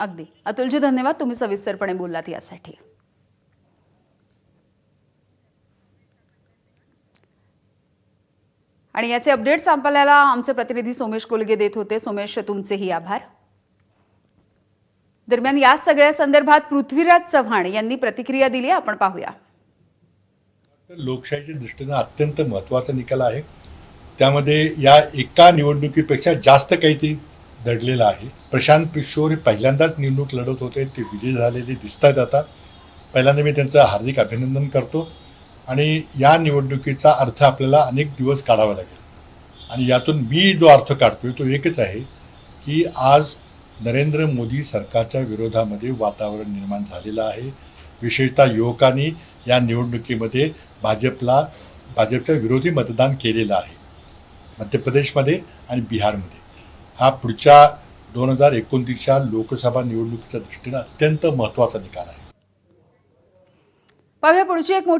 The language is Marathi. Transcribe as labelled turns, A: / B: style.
A: अगदी अतुलजी, धन्यवाद, तुम्ही सविस्तरपणे बोललात यासाठी. आणि याचे अपडेट्स आपल्याला आमचे प्रतिनिधी सोमेश कोलगे देत होते. सोमेश, तुमचेही आभार. दरम्यान या सगळ्या संदर्भात पृथ्वीराज चव्हाण यांनी प्रतिक्रिया दिली, आपण पाहूया.
B: लोकशाहीच्या दृष्टीने अत्यंत महत्त्वाचा निकाल आहे. त्यामध्ये या एका निवडणुकीपेक्षा जास्त काहीतरी दडलेलं आहे. प्रशांत किशोर हे पहिल्यांदाच निवडणूक लढत होते, ते विजयी झालेले दिसतात. आता पहिल्यांदा मी त्यांचं हार्दिक अभिनंदन करतो आणि या निवडणुकीचा अर्थ आपल्याला अनेक दिवस काढावा लागेल आणि यातून मी जो अर्थ काढतोय तो एकच आहे की आज नरेंद्र मोदी सरकारच्या विरोधामध्ये वातावरण निर्माण झालेलं आहे. विशेषतः युवकांनी या निवडणुकीमध्ये भाजपच्या विरोधी मतदान केलेलं आहे, मध्य प्रदेशमध्ये आणि बिहारमध्ये. हा पुढच्या 2029च्या लोकसभा निवडणुकीच्या दृष्टीने अत्यंत महत्त्वाचा निकाल आहे.
A: पाहूया पुढची एक मोठी